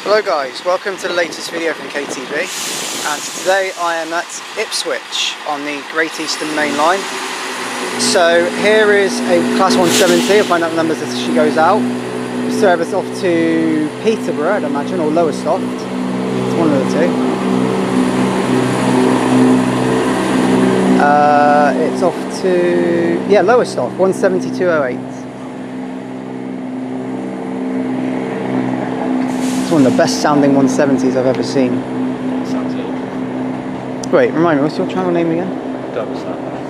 Hello guys, welcome to the latest video from KTV, and today I am at Ipswich on the Great Eastern Main Line. So here is a Class 170, I'll find out the numbers as she goes out. Service off to Peterborough, I'd imagine, or Lowestoft. It's one of the two. It's off to, yeah, Lowestoft, 172.08. One of the best sounding 170s I've ever seen. Sounds good. Wait, remind me, what's your channel name again?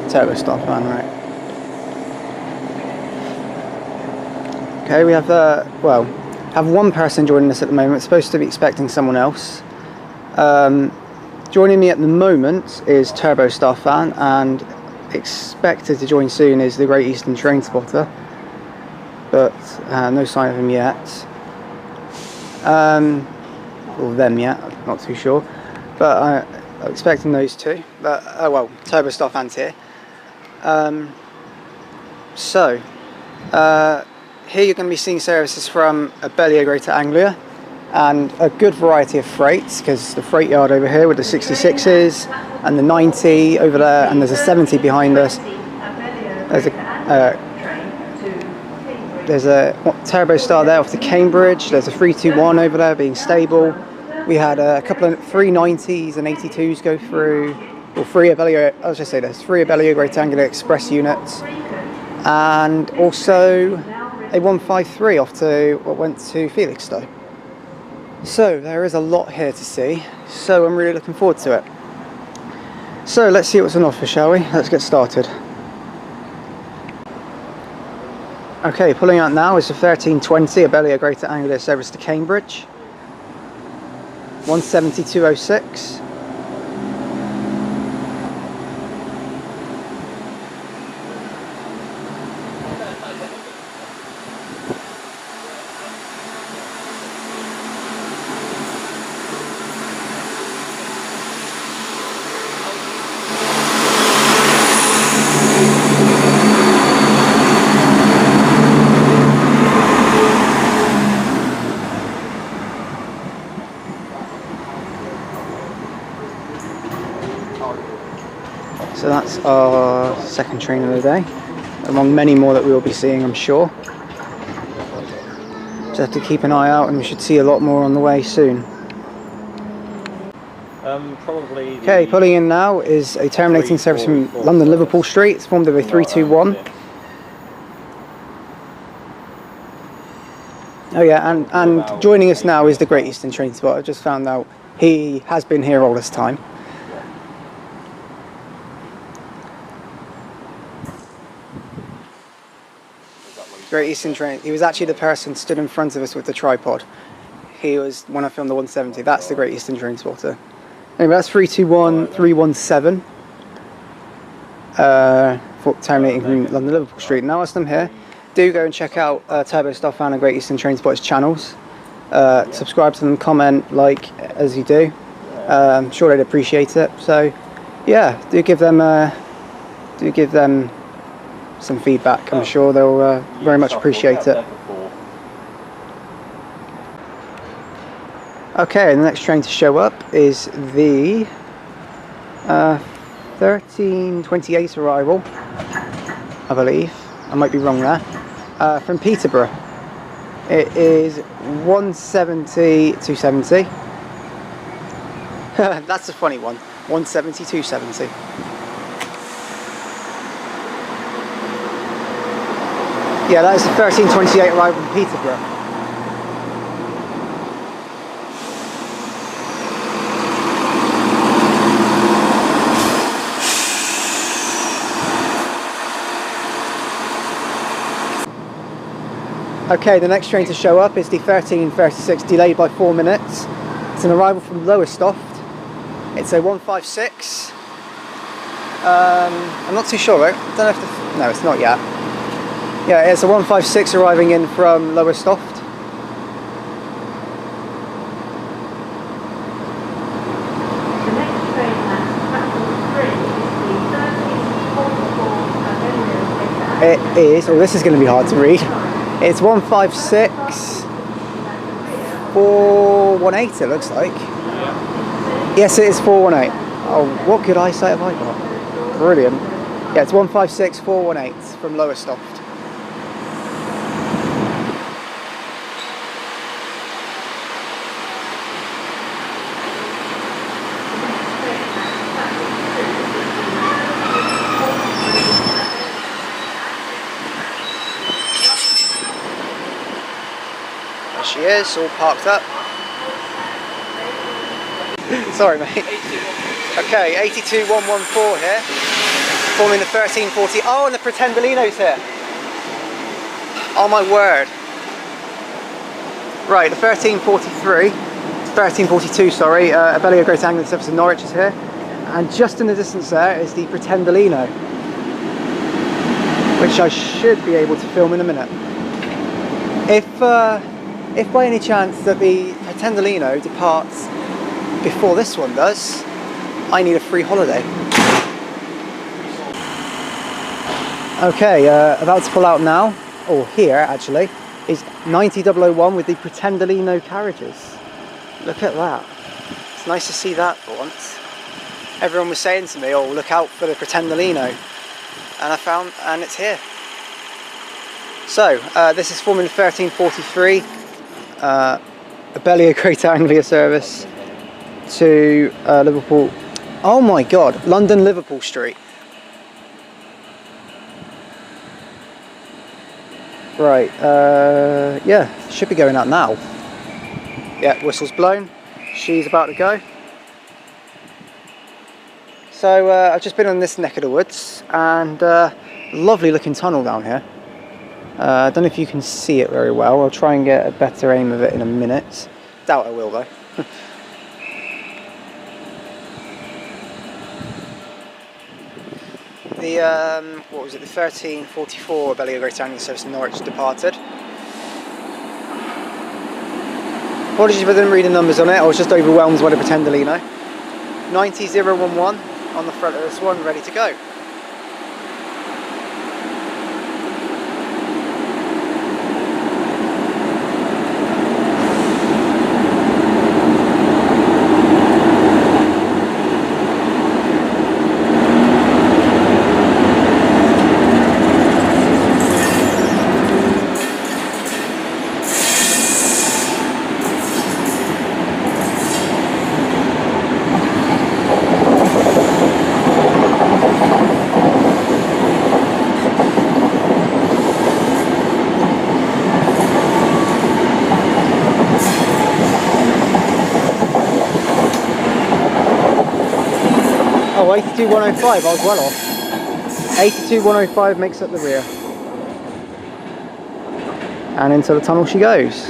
Turbo Stuff, man, right. Okay, we have, have one person joining us at the moment. We're supposed to be expecting someone else. Joining me at the moment is Turbo Star Fan, and expected to join soon is the Great Eastern Train Spotter, but no sign of him yet. Or them yet, I'm not too sure, but I'm expecting those two. But well, Turbo Star Fan's here. Here you're going to be seeing services from Abellio Greater Anglia and a good variety of freights, because the freight yard over here with the 66s and the 90 over there, and there's a 70 behind us. There's a Turbo Star there off to Cambridge. There's a 321 over there being stable. We had a couple of 390s and 82s go through, or three Abellio, I was just say there's three Abellio Greater Anglia Express units, and also a 153 off to what went to Felixstowe. So there is a lot here to see, so I'm really looking forward to it. So let's see what's on offer, shall we? Let's get started. Okay, pulling out now is the 1320 Abellio Greater Anglia service to Cambridge, 172.06. So that's our second train of the day, among many more that we will be seeing, I'm sure. Just have to keep an eye out, and we should see a lot more on the way soon. Probably. Okay, pulling in now is a terminating service from London Liverpool Street. It's formed of a 321. Oh yeah, and joining us now is the Great Eastern Train Spotter. I just found out he has been here all this time. Great Eastern Train. He was actually the person stood in front of us with the tripod. He was when I filmed the 170. That's the Great Eastern Train Spotter. Anyway, that's 321 317. Terminating from London Liverpool Street. Now whilst I'm here, do go and check out Turbo Star Fan and Great Eastern Train Spotter's channels. Subscribe to them, comment, like as you do. I'm sure they'd appreciate it. So yeah, do give them some feedback. I'm sure they'll very much appreciate it. Okay, the next train to show up is the 1328 arrival, I believe. I might be wrong there. From Peterborough. It is 170-270. That's a funny one. 170-270. Yeah, that is the 1328 arrival from Peterborough. Okay, the next train to show up is the 1336, delayed by 4 minutes. It's an arrival from Lowestoft. It's a 156. I'm not too sure, right? I don't know if no, it's not yet. Yeah, it's a 156 arriving in from Lowestoft. The next train at platform 3 is the 1344 It is, oh this is going to be hard to read. It's 156 4 418 it looks like. Yes, it is 418. Oh, what good eyesight have I got? Brilliant. Yeah, it's 156 418 from Lowestoft. There she is, all parked up. Sorry, mate. Okay, 82114 here, forming the 1340. Oh, and the Pretendolino's here. Oh my word. Right, the 1342, sorry, Abellio Great Anglia Service in Norwich is here. And just in the distance there is the Pretendolino, which I should be able to film in a minute. If by any chance that the Pretendolino departs before this one does, I need a free holiday. Okay, about to pull out now, or here actually, is 90001 with the Pretendolino carriages. Look at that. It's nice to see that for once. Everyone was saying to me, oh, look out for the Pretendolino. And it's here. So, this is forming the 1343, Abellio Great Anglia service to Liverpool. Oh my god, London Liverpool Street. Right, yeah, should be going out now. Yeah, whistle's blown. She's about to go. So I've just been on this neck of the woods, and lovely looking tunnel down here. I don't know if you can see it very well. I'll try and get a better aim of it in a minute. Doubt I will though. The what was it? The 1344 Abellio Great Anglia Service in Norwich departed. Apologies if I didn't read the numbers on it. I was just overwhelmed by the Pretendolino. 90011 on the front of this one, ready to go. Oh, 82105, I was well off. 82105 makes up the rear. And into the tunnel she goes.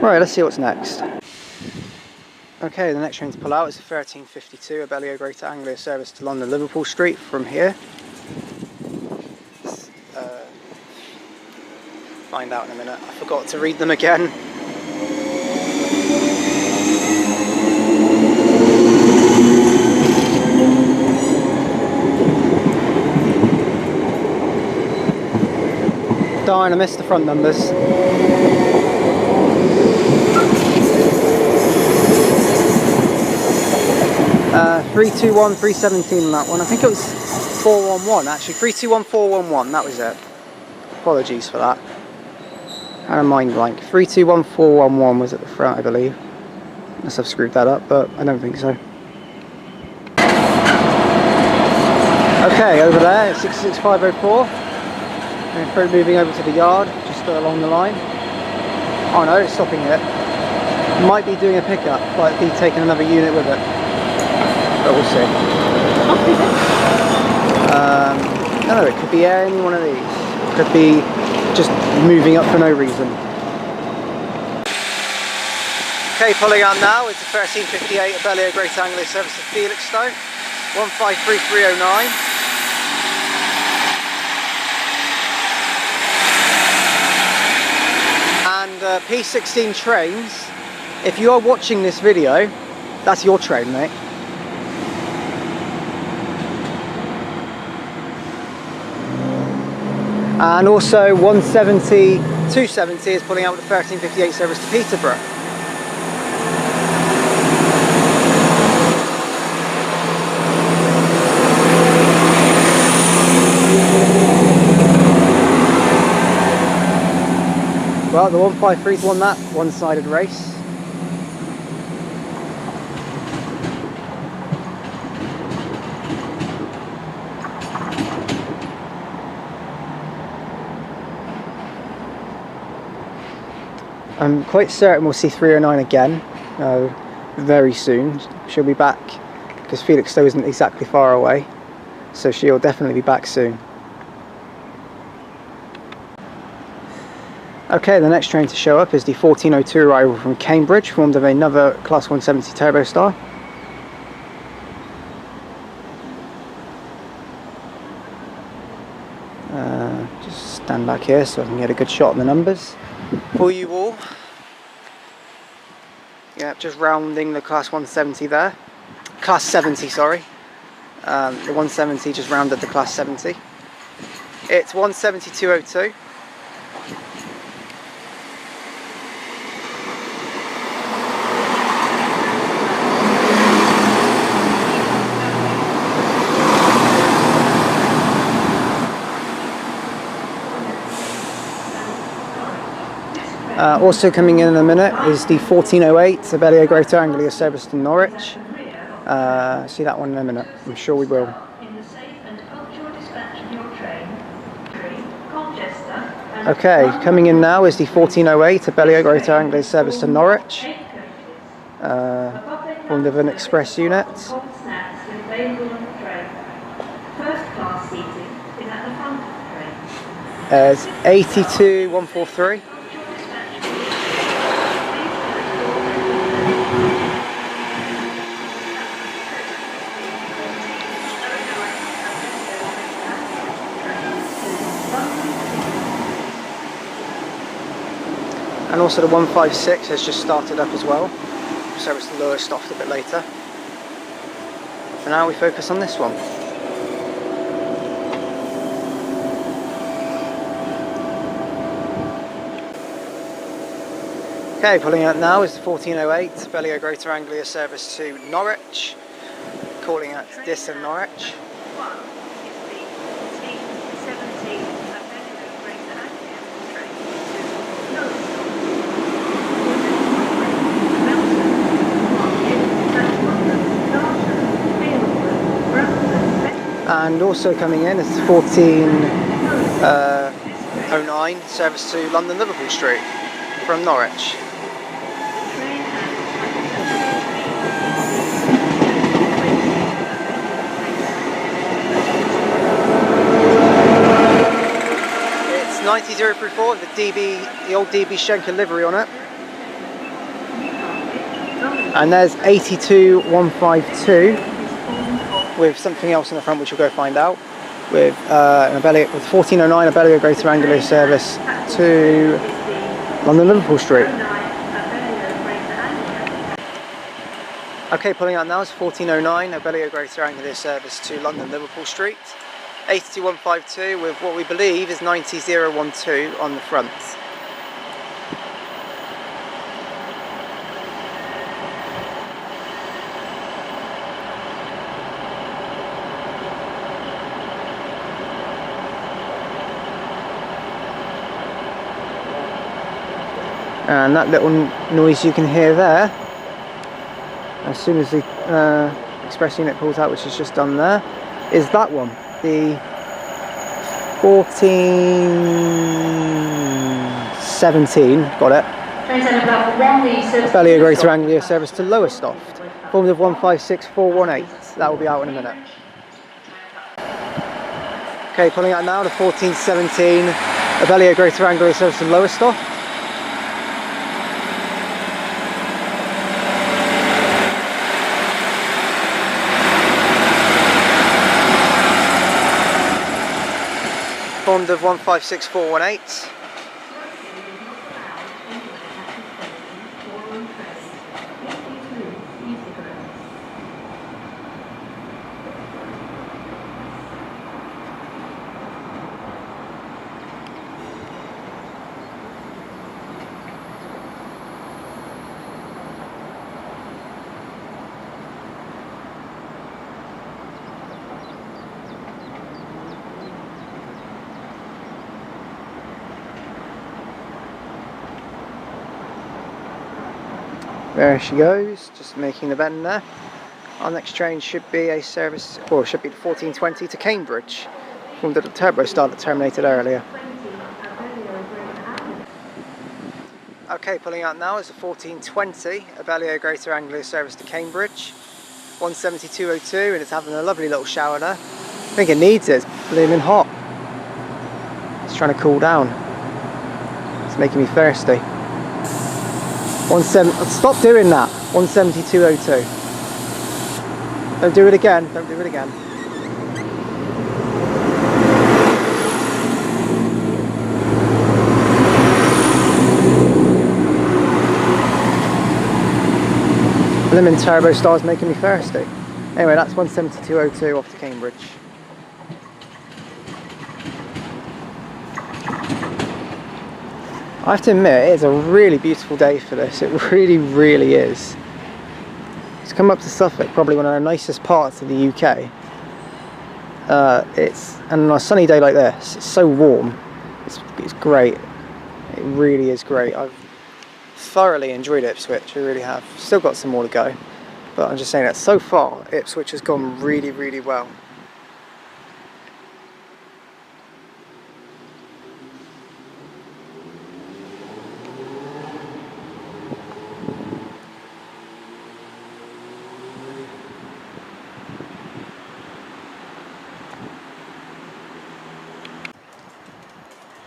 Right, let's see what's next. Okay, the next train to pull out is the 1352 Abellio Great Anglia service to London Liverpool Street from here. Find out in a minute. I forgot to read them again. Darn, I missed the front numbers. 321 317 on that one. I think it was 411 actually. 321 411, that was it. Apologies for that. I had a mind blank. 321 411 was at the front, I believe. Unless I've screwed that up, but I don't think so. Okay, over there, 66504. And moving over to the yard, just along the line. Oh no, it's stopping it. Might be doing a pickup, might be taking another unit with it. But we'll see. No, it could be any one of these. It could be just moving up for no reason. Okay, pulling out now, it's the 1358 Abellio Great Anglia service to Felixstowe, 153309. And P16 trains, if you are watching this video, that's your train, mate. And also 170 270 is pulling out with the 1358 service to Peterborough. Well, the 153's won that one-sided race. I'm quite certain we'll see 309 again very soon. She'll be back because Felixstowe isn't exactly far away, so she'll definitely be back soon. Okay, the next train to show up is the 1402 arrival from Cambridge, formed of another Class 170 Turbo Star. Just stand back here so I can get a good shot on the numbers for you all. Yeah, just rounding the Class 170 there. Class 70, sorry. The 170 just rounded the Class 70. It's 172.02. Also coming in a minute is the 1408 Abellio Greater Anglia service to Norwich. See that one in a minute, I'm sure we will. Okay, coming in now is the 1408 Abellio Greater Anglia service to Norwich. Formed of an express unit. It's 82143. And also the 156 has just started up as well, so it's the lowest off a bit later. For now we focus on this one. Okay, pulling out now is the 1408 Abellio Greater Anglia service to Norwich, calling at Dis and Norwich. And also coming in is the 1409 service to London Liverpool Street from Norwich. It's 90034 with the old DB Schenker livery on it. And there's 82152. With something else in the front which we'll go find out, with 1409 Abellio Greater Anglia service to London Liverpool Street. Okay, pulling out now is 1409 Abellio Greater Anglia service to London Liverpool Street, 82152 with what we believe is 90012 on the front. And that little noise you can hear there, as soon as the express unit pulls out, which is just done there, is that one, the 1417, got it, Abellio Greater Anglia service to Lowestoft, formed of 156418, that will be out in a minute. Okay, pulling out now the 1417 Abellio Greater Anglia service to Lowestoft. Formed of 156418. There she goes, just making the bend there. Our next train should be a service, or should be the 1420 to Cambridge, from the turbo star that terminated earlier. Okay, pulling out now is the 1420, Abellio Greater Anglia service to Cambridge. 172.02, and it's having a lovely little shower there. I think it needs it, it's blooming hot. It's trying to cool down. It's making me thirsty. Stop doing that. 172.02. Don't do it again. Don't do it again. Blimmin' turbo star's making me thirsty. Anyway, that's 172.02 off to Cambridge. I have to admit, it is a really beautiful day for this. It really, really is. It's come up to Suffolk, probably one of the nicest parts of the UK. And on a sunny day like this, it's so warm. It's great. It really is great. I've thoroughly enjoyed Ipswich, I really have. Still got some more to go, but I'm just saying that so far, Ipswich has gone really, really well.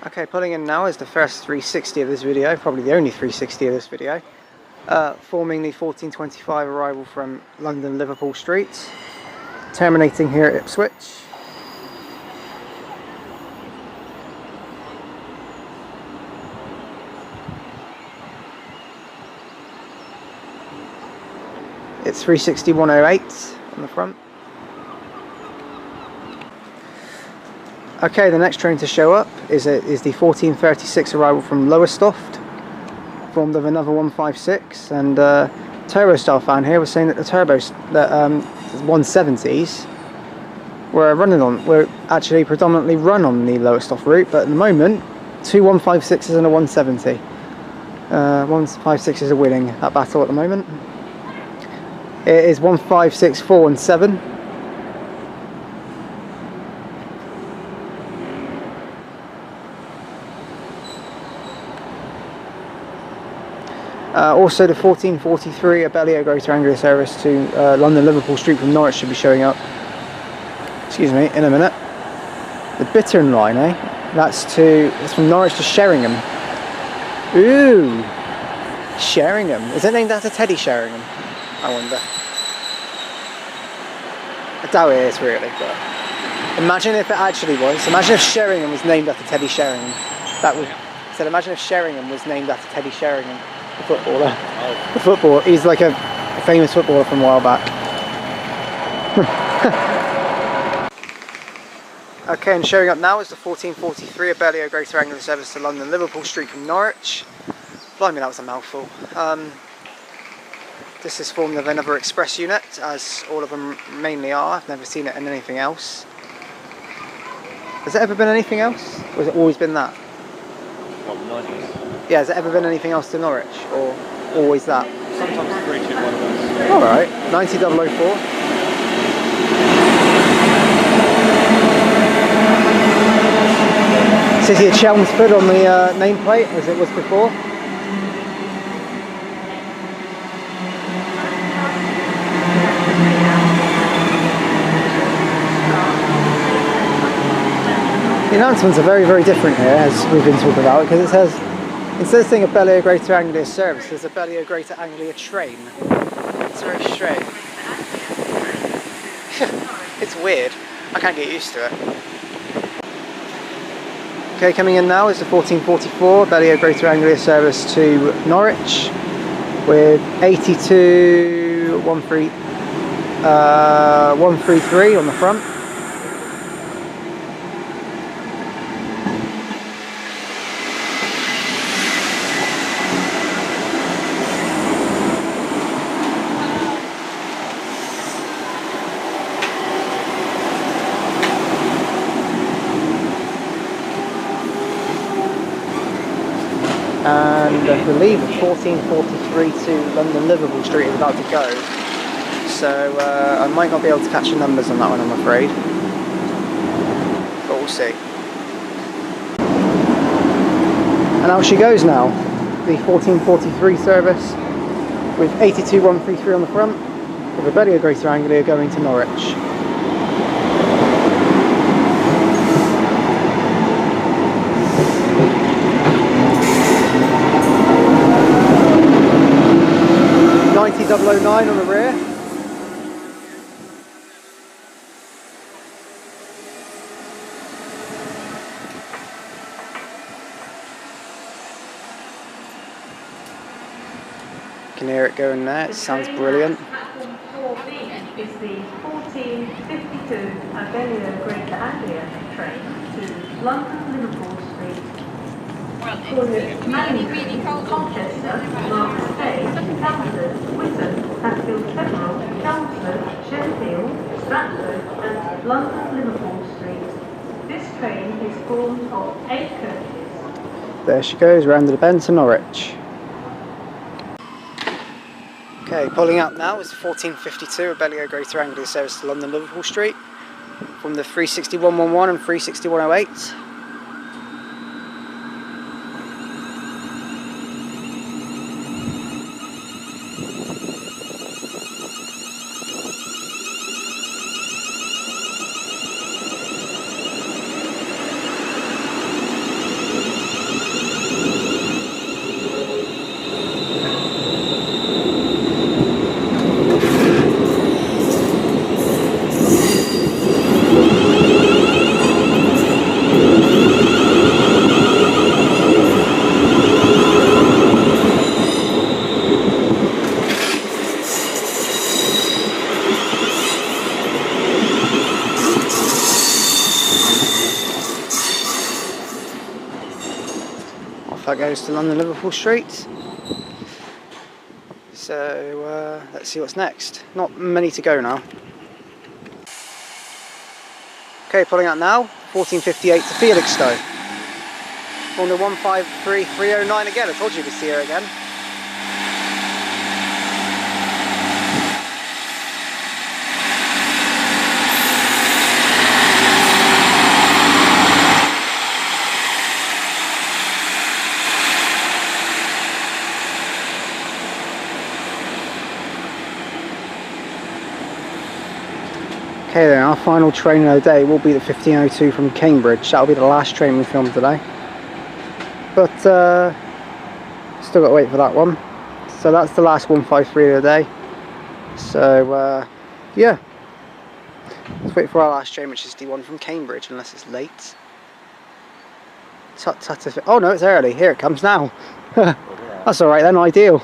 Okay, pulling in now is the first 360 of this video, probably the only 360 of this video, forming the 1425 arrival from London Liverpool Street, terminating here at Ipswich. It's 361.08 on the front. Okay, the next train to show up is the 1436 arrival from Lowestoft, formed of another 156, and Turbo Style fan here was saying that the turbos, that 170s, were actually predominantly run on the Lowestoft route, but at the moment, two 156s and a 170. 156s are winning that battle at the moment. It is 156, 4 and 7. Also the 1443 Abellio Greater Anglia service to London Liverpool Street from Norwich should be showing up, excuse me, in a minute. The Bittern line, it's from Norwich to Sheringham. Ooh, Sheringham. Is it named after Teddy Sheringham? I wonder. I doubt it is really, but imagine if it actually was. Imagine if Sheringham was named after Teddy Sheringham. That would. I said, imagine if Sheringham was named after Teddy Sheringham. The footballer. Oh. The footballer. He's like a famous footballer from a while back. Okay, and showing up now is the 1443 Abellio Greater Anglia service to London Liverpool Street from Norwich. Blimey, that was a mouthful. This is formed of another express unit, as all of them mainly are. I've never seen it in anything else. Has it ever been anything else? Or has it always been that? Yeah, has it ever been anything else to Norwich, or always that? Sometimes 3, 2, 1 of us. Alright, 90004. City of Chelmsford on the nameplate, as it was before. The announcements are very, very different here, as we've been talking about, because it says, instead of saying Abellio Greater Anglia service, there's Abellio Greater Anglia train. It's very strange. It's weird. I can't get used to it. Okay, coming in now is the 1444 Abellio Greater Anglia service to Norwich with 133 on the front. and I believe 1443 to London Liverpool Street is about to go. So I might not be able to catch the numbers on that one, I'm afraid. But we'll see. And out she goes now. The 1443 service with 82133 on the front, with a Abellio Greater Anglia going to Norwich. .009 on the rear. You can hear it going there, it sounds brilliant. Platform 4B is the 1452 Abellio Greater Anglia train to London Liverpool Street. Paddington, Colchester, Marks-Bay, Camden, Whitton, Hatfield Feverel, Chelmsford, Sheffield, Stratford and London Liverpool Street. This train is formed of 8 coaches. There she goes, round the bend to Norwich. Okay, pulling up now is 1452 Abellio Greater Anglia service to London Liverpool Street from the 36111 and 36108. That goes to London Liverpool Street. So let's see what's next. Not many to go now. Okay, pulling out now, 1458 to Felixstowe. On the 153309 again, I told you to see her again. Okay then, our final train of the day will be the 1502 from Cambridge. That'll be the last train we filmed today. But still got to wait for that one. So that's the last 153 of the day. So yeah, let's wait for our last train, which is the one from Cambridge, unless it's late. Tut tut. Oh no, it's early. Here it comes now. That's alright then, ideal.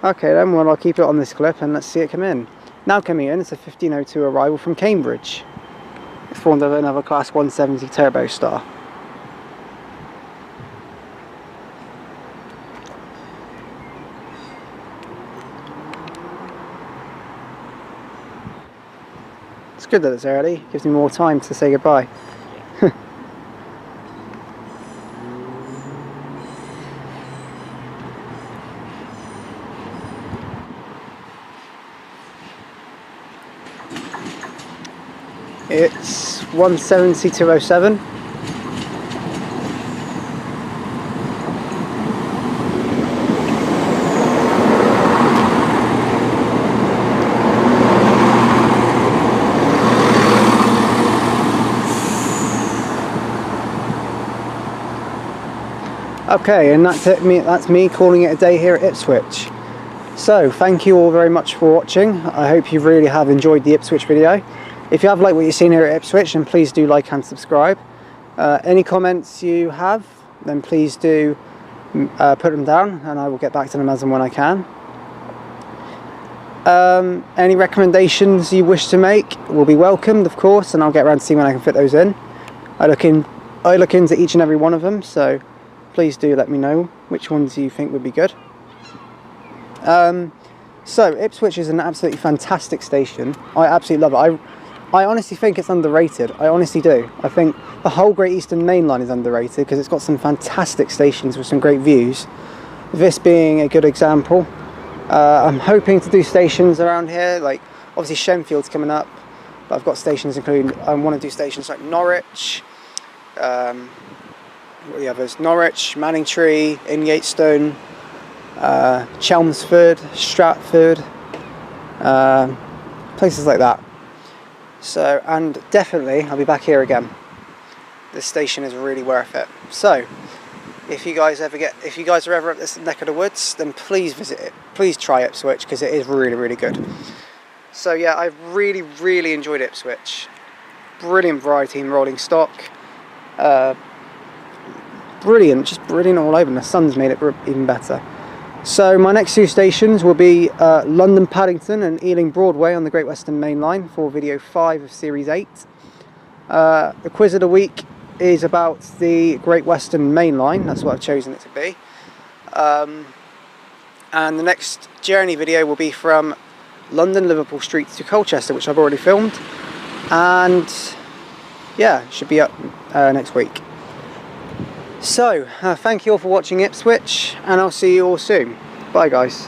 Okay then, well I'll keep it on this clip and let's see it come in. Now coming in, it's a 1502 arrival from Cambridge. It's formed of another Class 170 Turbo Star. It's good that it's early, gives me more time to say goodbye. It's 170-207. Okay, and that's me calling it a day here at Ipswich. So, thank you all very much for watching. I hope you really have enjoyed the Ipswich video. If you have liked what you've seen here at Ipswich, then please do like and subscribe. Any comments you have, then please do put them down and I will get back to them as and when I can. Any recommendations you wish to make will be welcomed, of course, and I'll get around to see when I can fit those in. I look into each and every one of them, so please do let me know which ones you think would be good. So Ipswich is an absolutely fantastic station. I absolutely love it. I honestly think it's underrated. I honestly do. I think the whole Great Eastern Main Line is underrated because it's got some fantastic stations with some great views. This being a good example. I'm hoping to do stations around here, like obviously Shenfield's coming up, but I've got stations including, I want to do stations like Norwich, what are the others? Norwich, Manningtree, Ingatestone, Chelmsford, Stratford, places like that. So, and definitely I'll be back here again. This station is really worth it. So if you guys are ever up this neck of the woods, then please visit it. Please try Ipswich because it is really, really good. So yeah, I've really, really enjoyed Ipswich. Brilliant variety in rolling stock. Brilliant, just brilliant all over, and the sun's made it even better. So my next 2 stations will be London Paddington and Ealing Broadway on the Great Western Main Line for video 5 of series 8. The quiz of the week is about the Great Western Main Line, that's what I've chosen it to be. And the next journey video will be from London Liverpool Street to Colchester, which I've already filmed. And yeah, it should be up next week. So, thank you all for watching Ipswich, and I'll see you all soon. Bye guys.